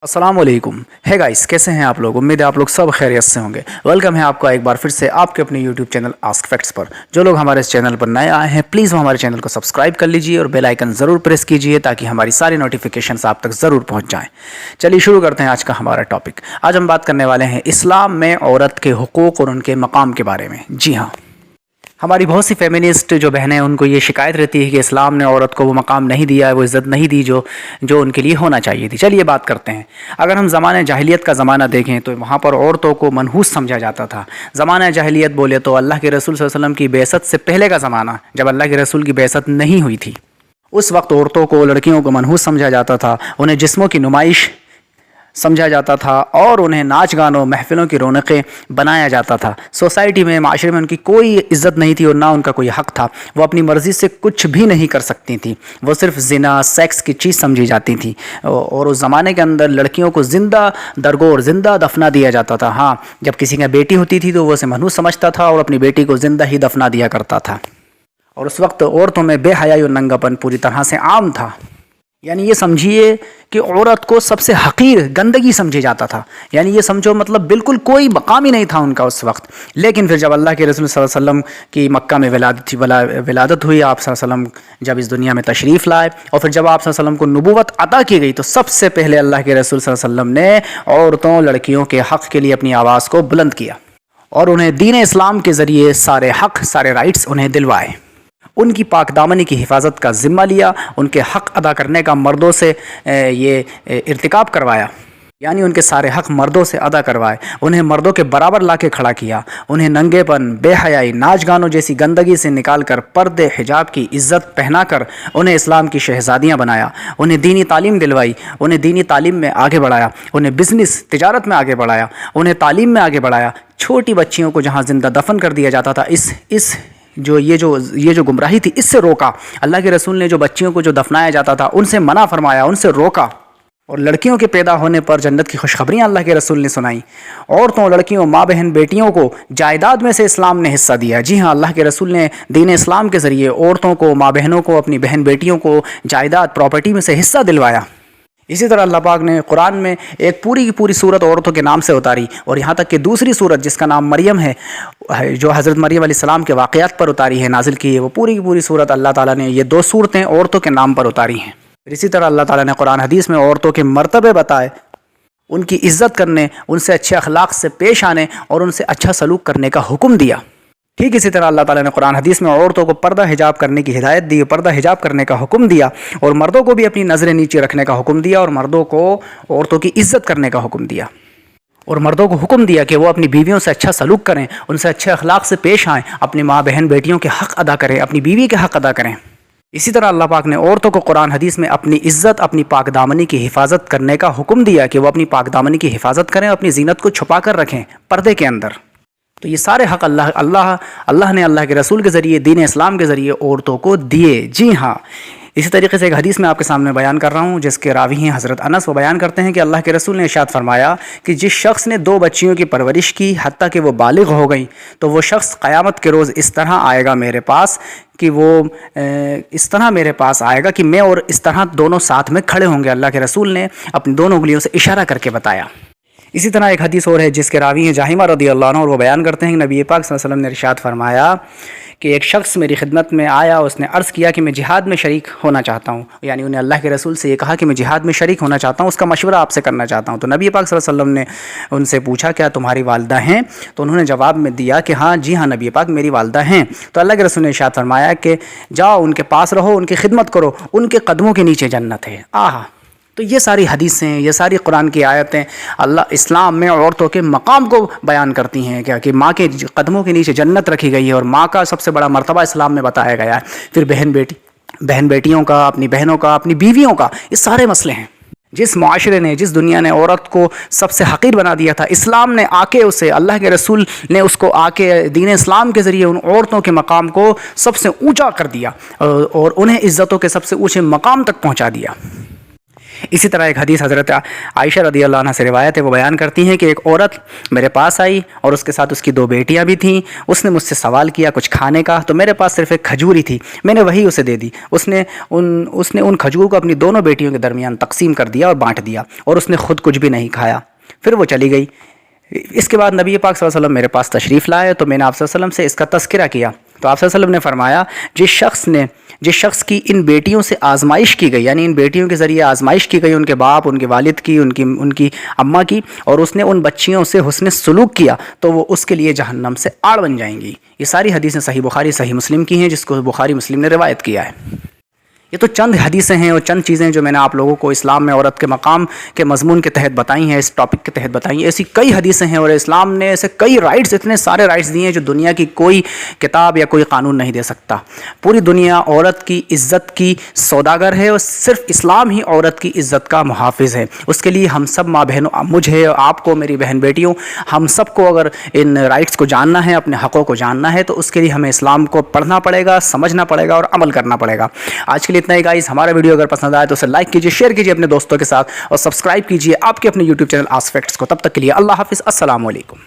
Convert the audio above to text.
السلام علیکم. ہے گائس، کیسے ہیں آپ لوگ؟ امید ہے آپ لوگ سب خیریت سے ہوں گے. ویلکم ہے آپ کا ایک بار پھر سے آپ کے اپنے یوٹیوب چینل آسک فیکٹس پر. جو لوگ ہمارے اس چینل پر نئے آئے ہیں پلیز وہ ہمارے چینل کو سبسکرائب کر لیجئے اور بیل آئیکن ضرور پریس کیجئے تاکہ ہماری ساری نوٹیفیکیشنز آپ تک ضرور پہنچ جائیں. چلیے شروع کرتے ہیں آج کا ہمارا ٹاپک. آج ہم بات کرنے والے ہیں اسلام میں عورت کے حقوق اور ان کے مقام کے بارے میں. جی ہاں، ہماری بہت سی فیمنسٹ جو بہنیں ہیں ان کو یہ شکایت رہتی ہے کہ اسلام نے عورت کو وہ مقام نہیں دیا ہے، وہ عزت نہیں دی جو ان کے لیے ہونا چاہیے تھی. چلیے بات کرتے ہیں. اگر ہم زمانہ جاہلیت کا زمانہ دیکھیں تو وہاں پر عورتوں کو منحوس سمجھا جاتا تھا. زمانہ جاہلیت بولے تو اللہ کے رسول صلی اللہ علیہ وسلم کی بعثت سے پہلے کا زمانہ، جب اللہ کے رسول کی بعثت نہیں ہوئی تھی. اس وقت عورتوں کو، لڑکیوں کو منحوس سمجھا جاتا تھا، انہیں جسموں کی نمائش سمجھا جاتا تھا اور انہیں ناچ گانوں، محفلوں کی رونقیں بنایا جاتا تھا. سوسائٹی میں، معاشرے میں ان کی کوئی عزت نہیں تھی اور نہ ان کا کوئی حق تھا. وہ اپنی مرضی سے کچھ بھی نہیں کر سکتی تھیں. وہ صرف زنا، سیکس کی چیز سمجھی جاتی تھیں. اور اس زمانے کے اندر لڑکیوں کو زندہ درگور، زندہ دفنا دیا جاتا تھا. ہاں، جب کسی کی بیٹی ہوتی تھی تو وہ اسے منحوس سمجھتا تھا اور اپنی بیٹی کو زندہ ہی دفنا دیا کرتا تھا. اور اس وقت عورتوں میں بے حیائی اور ننگاپن پوری طرح سے عام تھا. یعنی یہ سمجھیے کہ عورت کو سب سے حقیر، گندگی سمجھا جاتا تھا. یعنی یہ سمجھو مطلب بالکل کوئی مقام ہی نہیں تھا ان کا اس وقت. لیکن پھر جب اللہ کے رسول صلی اللہ علیہ وسلم کی مکہ میں ولادت ہوئی، آپ صلی اللہ علیہ وسلم جب اس دنیا میں تشریف لائے اور پھر جب آپ صلی اللہ علیہ وسلم کو نبوت عطا کی گئی تو سب سے پہلے اللہ کے رسول صلی اللہ علیہ وسلم نے عورتوں، لڑکیوں کے حق کے لیے اپنی آواز کو بلند کیا اور انہیں دین اسلام کے ذریعے سارے حق، سارے رائٹس انہیں دلوائے. ان کی پاک دامنی کی حفاظت کا ذمہ لیا، ان کے حق ادا کرنے کا مردوں سے یہ ارتکاب کروایا. یعنی ان کے سارے حق مردوں سے ادا کروائے، انہیں مردوں کے برابر لا کے کھڑا کیا. انہیں ننگے پن، بے حیائی، ناچ گانوں جیسی گندگی سے نکال کر پردے، حجاب کی عزت پہنا کر انہیں اسلام کی شہزادیاں بنایا. انہیں دینی تعلیم دلوائی، انہیں دینی تعلیم میں آگے بڑھایا، انہیں بزنس، تجارت میں آگے بڑھایا، انہیں تعلیم میں آگے بڑھایا. چھوٹی بچیوں کو جہاں زندہ دفن کر دیا جاتا تھا، یہ جو گمراہی تھی، اس سے روکا. اللہ کے رسول نے جو بچیوں کو جو دفنایا جاتا تھا ان سے منع فرمایا، ان سے روکا. اور لڑکیوں کے پیدا ہونے پر جنت کی خوشخبریاں اللہ کے رسول نے سنائی. عورتوں، لڑکیوں، ماں بہن، بیٹیوں کو جائیداد میں سے اسلام نے حصہ دیا. جی ہاں، اللہ کے رسول نے دین اسلام کے ذریعے عورتوں کو، ماں بہنوں کو، اپنی بہن بیٹیوں کو جائیداد، پراپرٹی میں سے حصہ دلوایا. اسی طرح اللہ پاک نے قرآن میں ایک پوری کی پوری صورت عورتوں کے نام سے اتاری، اور یہاں تک کہ دوسری صورت جس کا نام مریم ہے، جو حضرت مریم علیہ السلام کے واقعات پر اتاری ہے، نازل کی ہے، وہ پوری کی پوری صورت اللہ تعالیٰ نے یہ 2 صورتیں عورتوں کے نام پر اتاری ہیں. اسی طرح اللہ تعالیٰ نے قرآن حدیث میں عورتوں کے مرتبے بتائے، ان کی عزت کرنے، ان سے اچھے اخلاق سے پیش آنے اور ان سے اچھا سلوک کرنے کا حکم دیا. ٹھیک اسی طرح اللہ تعالیٰ نے قرآن حدیث میں عورتوں کو پردہ حجاب کرنے کی ہدایت دی، پردہ حجاب کرنے کا حکم دیا، اور مردوں کو بھی اپنی نظریں نیچے رکھنے کا حکم دیا، اور مردوں کو عورتوں کی عزت کرنے کا حکم دیا، اور مردوں کو حکم دیا کہ وہ اپنی بیویوں سے اچھا سلوک کریں، ان سے اچھے اخلاق سے پیش آئیں، اپنی ماں بہن بیٹیوں کے حق ادا کریں، اپنی بیوی کے حق ادا کریں. اسی طرح اللہ پاک نے عورتوں کو قرآن حدیث میں اپنی عزت، اپنی پاک دامنی کی حفاظت کرنے کا حکم دیا کہ وہ اپنی پاک دامنی کی حفاظت کریں، اپنی زینت کو چھپا کر رکھیں پردے کے اندر. تو یہ سارے حق اللہ نے اللہ کے رسول کے ذریعے، دین اسلام کے ذریعے عورتوں کو دیے. جی ہاں، اسی طریقے سے ایک حدیث میں آپ کے سامنے بیان کر رہا ہوں جس کے راوی ہیں حضرت انس. وہ بیان کرتے ہیں کہ اللہ کے رسول نے ارشاد فرمایا کہ جس شخص نے 2 بچیوں کی پرورش کی حتیٰ کہ وہ بالغ ہو گئیں تو وہ شخص قیامت کے روز اس طرح آئے گا میرے پاس کہ میں اور اس طرح دونوں ساتھ میں کھڑے ہوں گے. اللہ کے رسول نے اپنی دونوں انگلیوں سے اشارہ کر کے بتایا. اسی طرح ایک حدیث اور ہے جس کے راوی ہیں جاہمہ رضی اللہ عنہ، اور وہ بیان کرتے ہیں کہ نبی پاک صلی اللہ علیہ وسلم نے ارشاد فرمایا کہ ایک شخص میری خدمت میں آیا، اس نے عرض کیا کہ میں جہاد میں شریک ہونا چاہتا ہوں. یعنی انہیں اللہ کے رسول سے یہ کہا کہ میں جہاد میں شریک ہونا چاہتا ہوں، اس کا مشورہ آپ سے کرنا چاہتا ہوں. تو نبی پاک صلی اللہ علیہ وسلم نے ان سے پوچھا کیا تمہاری والدہ ہیں؟ تو انہوں نے جواب میں دیا کہ جی ہاں نبی پاک میری والدہ ہیں. تو اللہ کے رسول نے ارشاد فرمایا کہ جاؤ ان کے پاس رہو، ان کی خدمت کرو، ان کے قدموں کے نیچے جنت ہے. تو یہ ساری حدیثیں، یہ ساری قرآن کی آیتیں اللہ اسلام میں عورتوں کے مقام کو بیان کرتی ہیں کہ ماں کے قدموں کے نیچے جنت رکھی گئی ہے، اور ماں کا سب سے بڑا مرتبہ اسلام میں بتایا گیا ہے. پھر بہن بیٹیوں کا، اپنی بہنوں کا، اپنی بیویوں کا، یہ سارے مسئلے ہیں. جس معاشرے نے، جس دنیا نے عورت کو سب سے حقیر بنا دیا تھا، اسلام نے آ کے اسے، اللہ کے رسول نے اس کو آ کے دین اسلام کے ذریعے ان عورتوں کے مقام کو سب سے اونچا کر دیا اور انہیں عزتوں کے سب سے اونچے مقام تک پہنچا دیا. اسی طرح ایک حدیث حضرت عائشہ رضی اللہ عنہ سے روایت ہے، وہ بیان کرتی ہیں کہ ایک عورت میرے پاس آئی اور اس کے ساتھ اس کی 2 بیٹیاں بھی تھیں۔ اس نے مجھ سے سوال کیا کچھ کھانے کا، تو میرے پاس صرف ایک کھجور ہی تھی، میں نے وہی اسے دے دی۔ اس نے ان کھجور کو اپنی دونوں بیٹیوں کے درمیان تقسیم کر دیا اور بانٹ دیا، اور اس نے خود کچھ بھی نہیں کھایا، پھر وہ چلی گئی۔ اس کے بعد نبی پاک صلی اللہ علیہ وسلم میرے پاس تشریف لائے تو میں نے آپ صلی اللہ علیہ وسلم سے اس کا تذکرہ کیا، تو آپ صلی اللہ علیہ وسلم نے فرمایا جس شخص کی ان بیٹیوں سے آزمائش کی گئی، یعنی ان بیٹیوں کے ذریعے آزمائش کی گئی، ان کے باپ، ان کے والد کی، ان کی اماں کی، اور اس نے ان بچیوں سے حسن سلوک کیا، تو وہ اس کے لیے جہنم سے آڑ بن جائیں گی۔ یہ ساری حدیثیں صحیح بخاری صحیح مسلم کی ہیں، جس کو بخاری مسلم نے روایت کیا ہے۔ یہ تو چند حدیثیں ہیں اور چند چیزیں جو میں نے آپ لوگوں کو اسلام میں عورت کے مقام کے مضمون کے تحت بتائی ہیں، اس ٹاپک کے تحت بتائی ہیں۔ ایسی کئی حدیثیں ہیں اور اسلام نے ایسے کئی رائٹس، اتنے سارے رائٹس دیے ہیں جو دنیا کی کوئی کتاب یا کوئی قانون نہیں دے سکتا۔ پوری دنیا عورت کی عزت کی سوداگر ہے اور صرف اسلام ہی عورت کی عزت کا محافظ ہے۔ اس کے لیے ہم سب ماں بہنوں، مجھے، آپ کو، میری بہن بیٹیوں، ہم سب کو اگر ان رائٹس کو جاننا ہے، اپنے حقوق کو جاننا ہے، تو اس کے لیے ہمیں اسلام کو پڑھنا پڑے گا، سمجھنا پڑے گا اور عمل کرنا پڑے گا۔ آج کے لیے اتنا ہی گائز۔ ہمارا ویڈیو اگر پسند آئے تو اسے لائک کیجئے، شیئر کیجئے اپنے دوستوں کے ساتھ اور سبسکرائب کیجئے آپ کے اپنے یوٹیوب چینل آسک فیکٹس کو۔ تب تک کے لیے اللہ حافظ، السلام علیکم۔